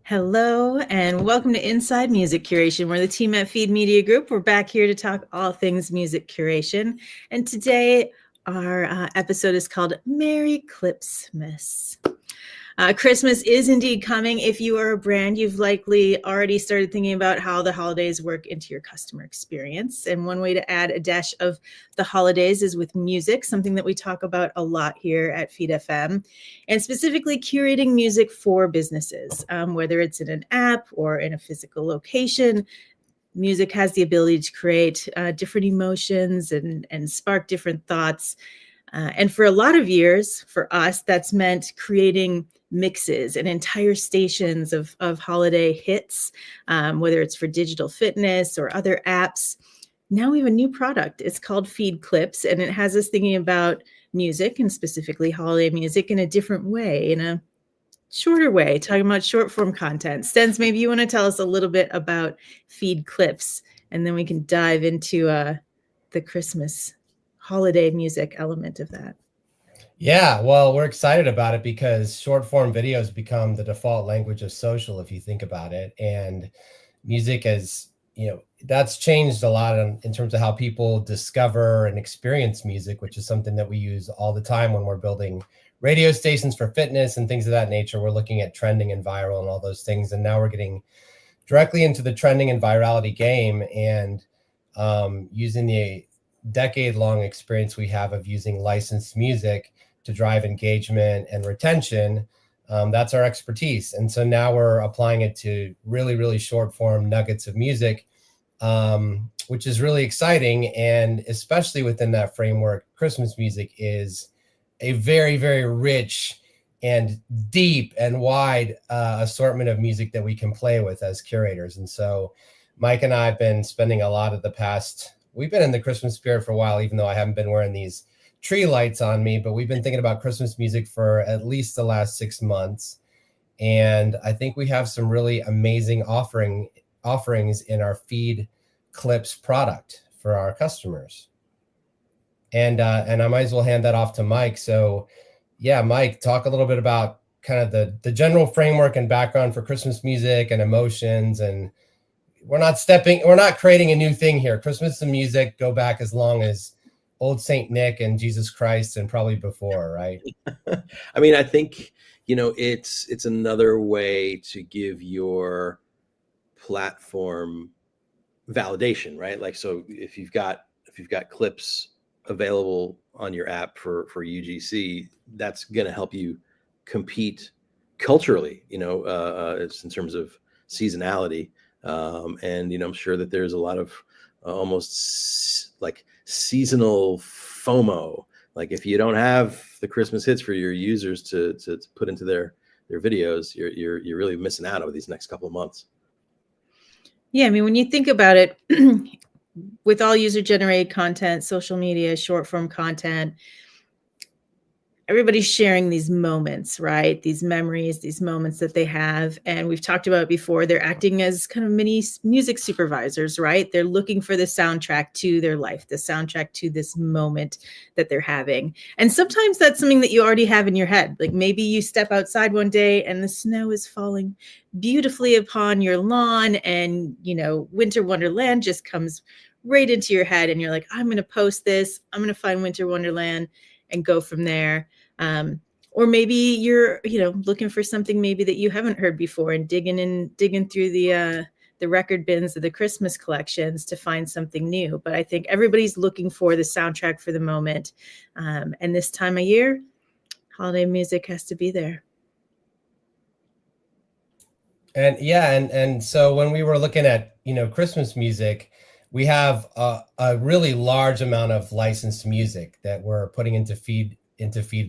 Hello and welcome to Inside Music Curation. We're the team at Feed Media Group. We're back here to talk all things music curation. And today our episode is called Merry Clipsmas. Christmas is indeed coming. If you are a brand, you've likely already started thinking about how the holidays work into your customer experience. And one way to add a dash of the holidays is with music, something that we talk about a lot here at Feed FM, and specifically curating music for businesses, whether it's in an app or in a physical location. Music has the ability to create different emotions and spark different thoughts. And for a lot of years, for us, that's meant creating mixes and entire stations of holiday hits, whether it's for digital fitness or other apps. Now we have a new product. It's called Feed Clips, and it has us thinking about music and specifically holiday music in a different way, in a shorter way, talking about short form content. Stens, maybe you want to tell us a little bit about Feed Clips, and then we can dive into the Christmas holiday music element of that. Yeah, well, we're excited about it because short form videos become the default language of social, if you think about it. And music has, that's changed a lot in terms of how people discover and experience music, which is something that we use all the time when we're building radio stations for fitness and things of that nature. We're looking at trending and viral and all those things. And now we're getting directly into the trending and virality game and using the decade-long experience we have of using licensed music to drive engagement and retention. That's our expertise. And so now we're applying it to really, really short form nuggets of music, which is really exciting. And especially within that framework, Christmas music is a very, very rich and deep and wide assortment of music that we can play with as curators. And so Mike and I have been spending a lot of we've been in the Christmas spirit for a while, even though I haven't been wearing these tree lights on me, but we've been thinking about Christmas music for at least the last 6 months. And I think we have some really amazing offerings in our Feed Clips product for our customers. And I might as well hand that off to Mike. So yeah, Mike, talk a little bit about kind of the general framework and background for Christmas music and emotions. And we're not creating a new thing here. Christmas and music go back as long as old Saint Nick and Jesus Christ and probably before, right? I mean, I think, it's another way to give your platform validation, right? Like, so if you've got clips available on your app for UGC, that's going to help you compete culturally, it's in terms of seasonality. And, I'm sure that there's a lot of almost like seasonal FOMO. Like if you don't have the Christmas hits for your users to put into their videos, you're really missing out over these next couple of months. Yeah, I mean, when you think about it, with all user-generated content, social media, short-form content, everybody's sharing these moments, right? These memories, these moments that they have. And we've talked about it before, they're acting as kind of mini music supervisors, right? They're looking for the soundtrack to their life, the soundtrack to this moment that they're having. And sometimes that's something that you already have in your head. Like maybe you step outside one day and the snow is falling beautifully upon your lawn and, Winter Wonderland just comes right into your head. And you're like, I'm going to post this. I'm going to find Winter Wonderland and go from there. Or maybe you're, looking for something maybe that you haven't heard before and digging through the record bins of the Christmas collections to find something new. But I think everybody's looking for the soundtrack for the moment. And this time of year, holiday music has to be there. And yeah, and so when we were looking at, Christmas music, we have a really large amount of licensed music that we're putting into Feed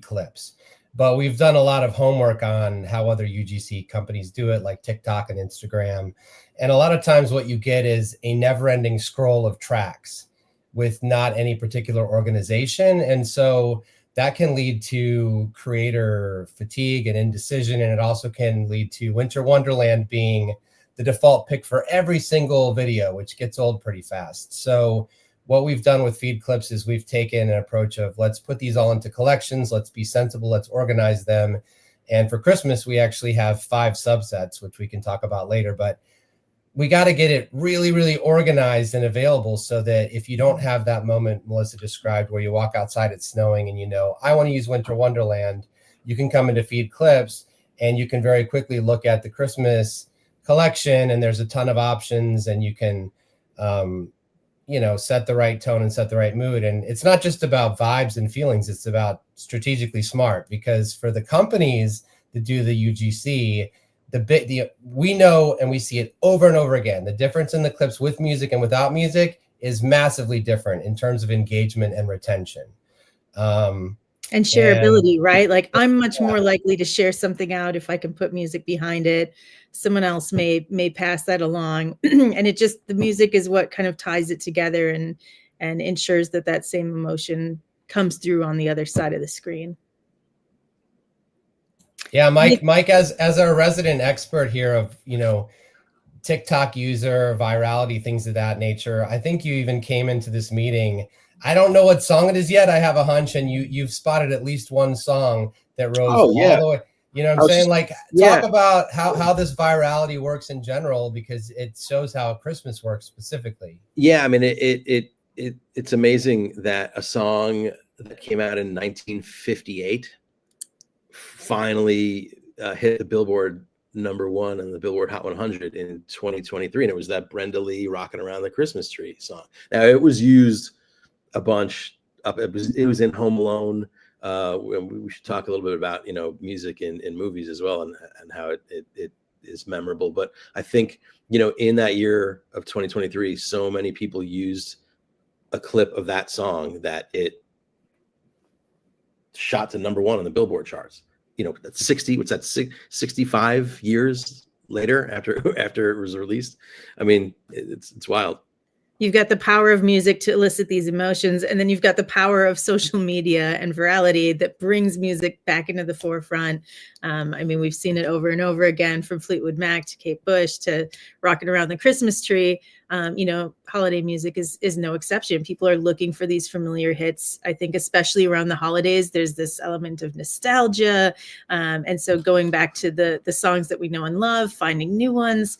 Clips. But we've done a lot of homework on how other UGC companies do it, like TikTok and Instagram. And a lot of times what you get is a never-ending scroll of tracks with not any particular organization. And so that can lead to creator fatigue and indecision. And it also can lead to Winter Wonderland being the default pick for every single video, which gets old pretty fast. So what we've done with Feed Clips is we've taken an approach of let's put these all into collections, let's be sensible, let's organize them, And for Christmas, we actually have 5 subsets, which we can talk about later. But we got to get it really, really organized and available so that if you don't have that moment Melissa described where you walk outside, it's snowing, and I want to use Winter Wonderland, you can come into Feed Clips and you can very quickly look at the Christmas collection, and there's a ton of options, and you can set the right tone and set the right mood. And it's not just about vibes and feelings, it's about strategically smart, because for the companies that do the UGC, we know, and we see it over and over again, the difference in the clips with music and without music is massively different in terms of engagement and retention. And shareability, right? Like, I'm much more likely to share something out if I can put music behind it. Someone else may pass that along. And the music is what kind of ties it together and ensures that same emotion comes through on the other side of the screen. Yeah, Mike, as our resident expert here of, TikTok user, virality, things of that nature, I think you even came into this meeting. I don't know what song it is yet. I have a hunch, and you've spotted at least one song that rose all the way. You know what I'm saying? Talk about how this virality works in general, because it shows how Christmas works specifically. Yeah, I mean, it's amazing that a song that came out in 1958 finally hit the Billboard #1 and the Billboard Hot 100 in 2023, and it was that Brenda Lee "Rocking Around the Christmas Tree" song. Now, it was used a bunch. It was in Home Alone. We should talk a little bit about music in movies as well, and how it is memorable. But I think in that year of 2023, so many people used a clip of that song that it shot to #1 on the Billboard charts. That's 65 years later after it was released. I mean, it's wild. You've got the power of music to elicit these emotions, and then you've got the power of social media and virality that brings music back into the forefront. I mean, we've seen it over and over again, from Fleetwood Mac to Kate Bush to "Rocking Around the Christmas Tree." Holiday music is no exception. People are looking for these familiar hits. I think especially around the holidays, there's this element of nostalgia. And so going back to the songs that we know and love, finding new ones,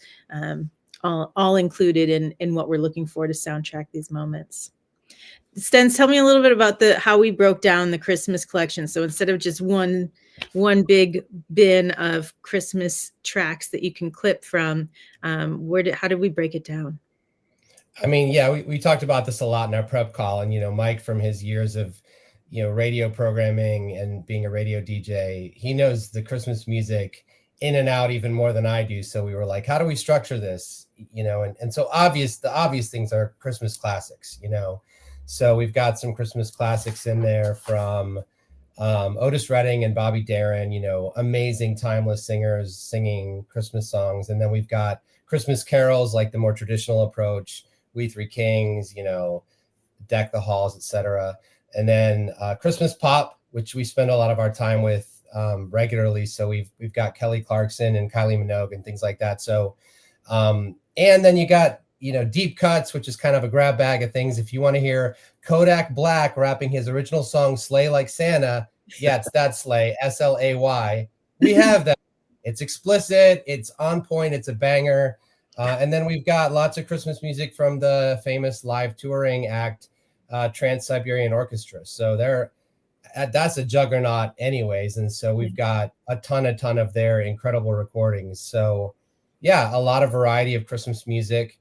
all included in what we're looking for to soundtrack these moments. Stens, tell me a little bit about how we broke down the Christmas collection. So instead of just one big bin of Christmas tracks that you can clip from, how did we break it down? I mean, yeah, we talked about this a lot in our prep call, and Mike, from his years of radio programming and being a radio DJ, he knows the Christmas music in and out even more than I do. So we were like, how do we structure this? And so the obvious things are Christmas classics, So we've got some Christmas classics in there from Otis Redding and Bobby Darin, amazing timeless singers singing Christmas songs. And then we've got Christmas carols, like the more traditional approach, We Three Kings, Deck the Halls, etc. And then Christmas pop, which we spend a lot of our time with regularly. So we've got Kelly Clarkson and Kylie Minogue and things like that. So and then you got deep cuts, which is kind of a grab bag of things. If you want to hear Kodak Black rapping his original song "Slay Like Santa," yeah, it's that Slay, SLAY. We have that. It's explicit, it's on point, it's a banger. And then we've got lots of Christmas music from the famous live touring act Trans-Siberian Orchestra. So that's a juggernaut anyways. And so we've got a ton of their incredible recordings. So yeah, a lot of variety of Christmas music.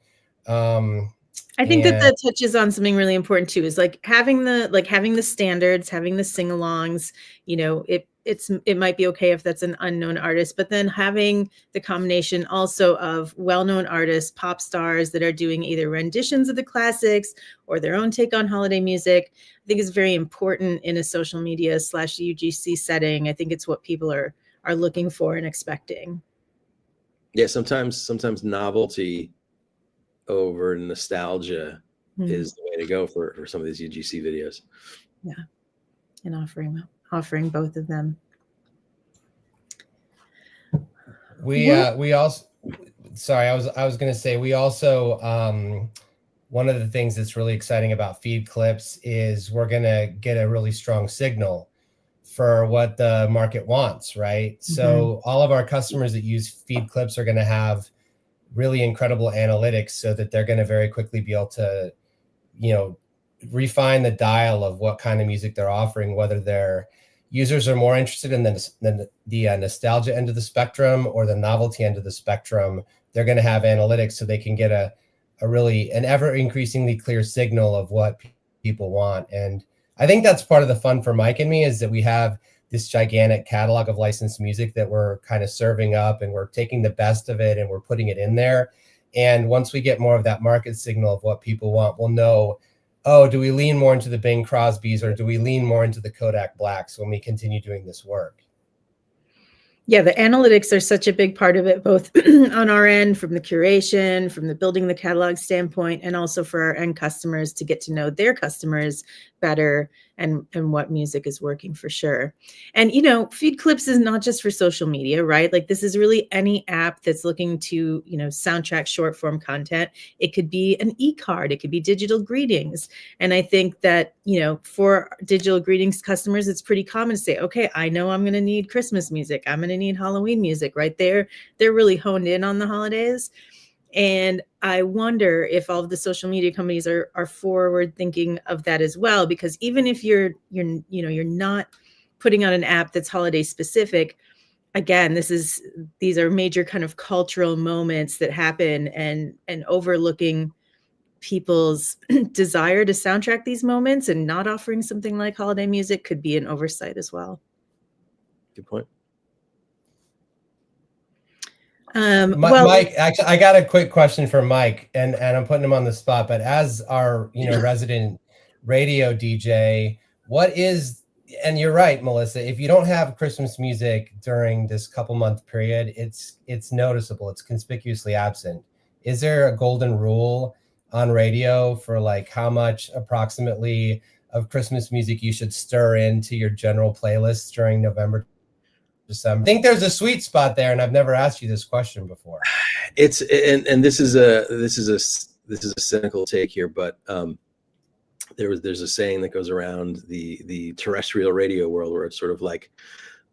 I think that touches on something really important too, is having the standards, having the sing-alongs. It might be okay if that's an unknown artist, but then having the combination also of well-known artists, pop stars that are doing either renditions of the classics or their own take on holiday music, I think is very important in a social media / UGC setting. I think it's what people are looking for and expecting. Yeah, sometimes novelty over nostalgia is the way to go for some of these UGC videos. Yeah, and offering both of them. We also, sorry, I was going to say, we also one of the things that's really exciting about Feed Clips is we're going to get a really strong signal for what the market wants, right? So all of our customers that use Feed Clips are going to have really incredible analytics so that they're going to very quickly be able to, refine the dial of what kind of music they're offering, whether their users are more interested in the nostalgia end of the spectrum or the novelty end of the spectrum. They're going to have analytics so they can get an ever increasingly clear signal of what people want. And I think that's part of the fun for Mike and me, is that we have this gigantic catalog of licensed music that we're kind of serving up, and we're taking the best of it and we're putting it in there. And once we get more of that market signal of what people want, we'll know, oh, do we lean more into the Bing Crosbys or do we lean more into the Kodak Blacks when we continue doing this work? Yeah, the analytics are such a big part of it, both on our end, from the curation, from the building the catalog standpoint, and also for our end customers to get to know their customers better and what music is working for sure. And, Feed Clips is not just for social media, right? Like, this is really any app that's looking to, soundtrack short form content. It could be an e-card, it could be digital greetings. And I think that, for digital greetings customers, it's pretty common to say, okay, I know I'm going to need Christmas music. I'm going to need Halloween music, right? They're really honed in on the holidays. And I wonder if all of the social media companies are forward thinking of that as well, because even if you're not putting on an app that's holiday specific, again, these are major kind of cultural moments that happen, and overlooking people's desire to soundtrack these moments and not offering something like holiday music could be an oversight as well. Good point. Mike, actually, I got a quick question for Mike, and I'm putting him on the spot, but as our resident radio DJ, and you're right, Melissa, if you don't have Christmas music during this couple month period, it's noticeable, it's conspicuously absent. Is there a golden rule on radio for like how much approximately of Christmas music you should stir into your general playlists during November, December? I think there's a sweet spot there, and I've never asked you this question before. This is a cynical take here, but there's a saying that goes around the terrestrial radio world where it's sort of like,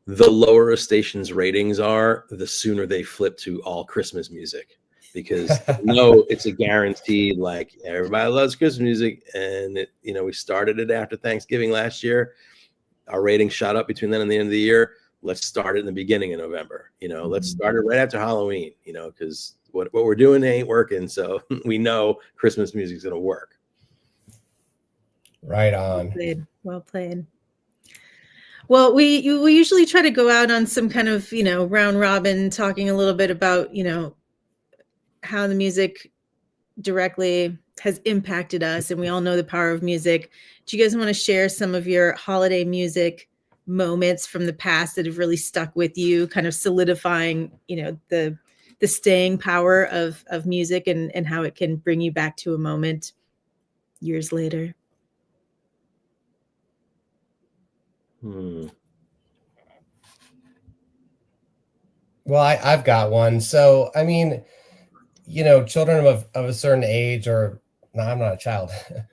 the lower a station's ratings are, the sooner they flip to all Christmas music, because it's a guarantee. Like, everybody loves Christmas music, and we started it after Thanksgiving last year. Our ratings shot up between then and the end of the year. Let's start it in the beginning of November. Let's start it right after Halloween. Because what we're doing ain't working, so we know Christmas music is going to work. Right on. Well played. Well, we usually try to go out on some kind of round robin, talking a little bit about how the music directly has impacted us, and we all know the power of music. Do you guys want to share some of your holiday music moments from the past that have really stuck with you, kind of solidifying the staying power of music and how it can bring you back to a moment years later? Well, I've got one. So, I mean, children of a certain age, or no, I'm not a child,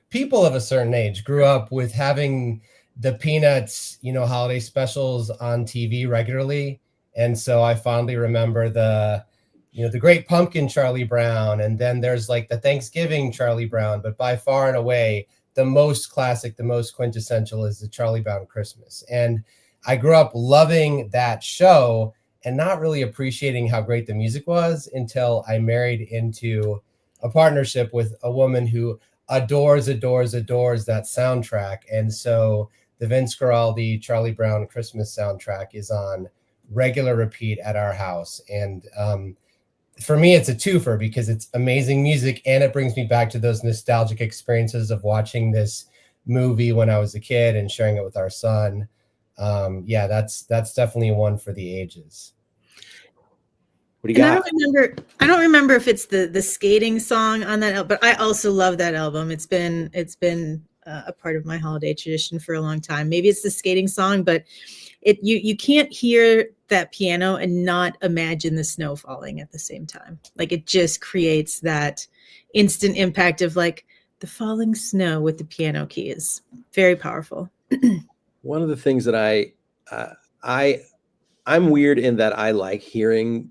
people of a certain age grew up with having the Peanuts, holiday specials on TV regularly. And so I fondly remember the Great Pumpkin Charlie Brown, and then there's like the Thanksgiving Charlie Brown, but by far and away, the most classic, the most quintessential is the Charlie Brown Christmas. And I grew up loving that show and not really appreciating how great the music was until I married into a partnership with a woman who adores that soundtrack. And so the Vince Guaraldi Charlie Brown Christmas soundtrack is on regular repeat at our house. And for me, it's a twofer because it's amazing music and it brings me back to those nostalgic experiences of watching this movie when I was a kid and sharing it with our son. Yeah, that's definitely one for the ages. What do you got? I don't remember if it's the skating song on that album, but I also love that album. It's been a part of my holiday tradition for a long time. Maybe it's the skating song, but you can't hear that piano and not imagine the snow falling at the same time. Like, it just creates that instant impact of like the falling snow with the piano keys. Very powerful. One of the things that I I'm weird in that I like hearing,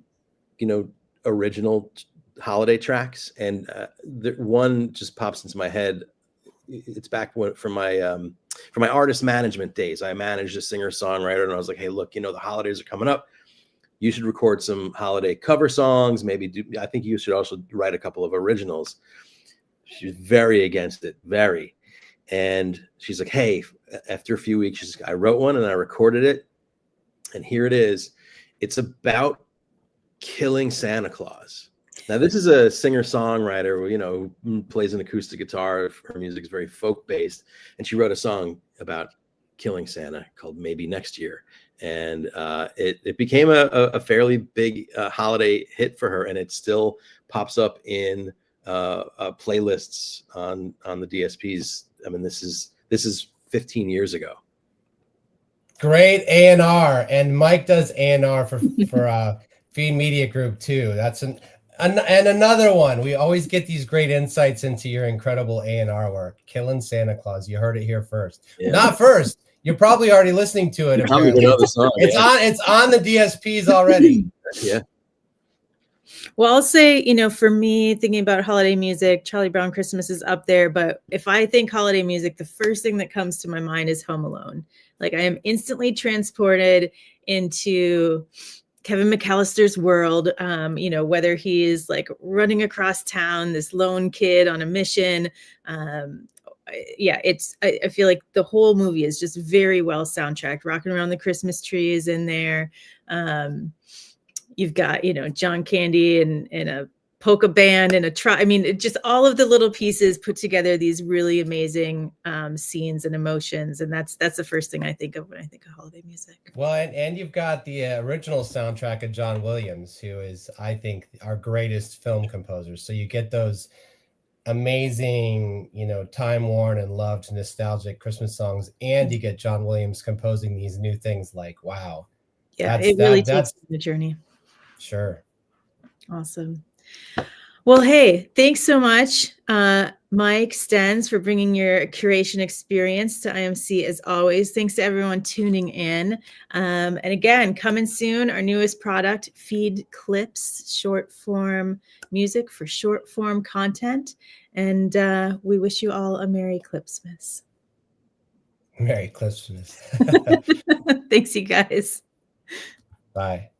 original holiday tracks, and the one just pops into my head. It's back from my artist management days. I managed a singer songwriter, and I was like, hey, look, the holidays are coming up. You should record some holiday cover songs. I think you should also write a couple of originals. She's very against it, very. And she's like, hey, after a few weeks, she's like, I wrote one and I recorded it. And here it is. It's about killing Santa Claus. Now, this is a singer-songwriter, who plays an acoustic guitar. Her music is very folk-based. And she wrote a song about killing Santa called Maybe Next Year. And it became a fairly big holiday hit for her. And it still pops up in playlists on the DSPs. I mean, this is 15 years ago. Great A&R, and Mike does A&R for Feed Media Group too. That's and another one. We always get these great insights into your incredible A&R work. Killing Santa Claus. You heard it here first. Yeah. Not first. You're probably already listening to it. Apparently. Know the song, it's on the DSPs already. Yeah. Well, I'll say, for me, thinking about holiday music, Charlie Brown Christmas is up there. But if I think holiday music, the first thing that comes to my mind is Home Alone. Like, I am instantly transported into Kevin McAllister's world, whether he is like running across town, this lone kid on a mission. I feel like the whole movie is just very well soundtracked. Rocking Around the Christmas Tree is in there. You've got, John Candy and a polka band and just all of the little pieces put together these really amazing scenes and emotions. And that's the first thing I think of when I think of holiday music. Well, and you've got the original soundtrack of John Williams, who is, I think, our greatest film composer. So you get those amazing, time-worn and loved nostalgic Christmas songs, and you get John Williams composing these new things. Like, wow. Yeah, it really takes the journey. Sure. Awesome. Well, hey, thanks so much, Mike Stenz, for bringing your curation experience to IMC as always. Thanks to everyone tuning in. And again, coming soon, our newest product, Feed Clips, short form music for short form content. And we wish you all a Merry Clipsmas. Merry Clipsmas. Thanks, you guys. Bye.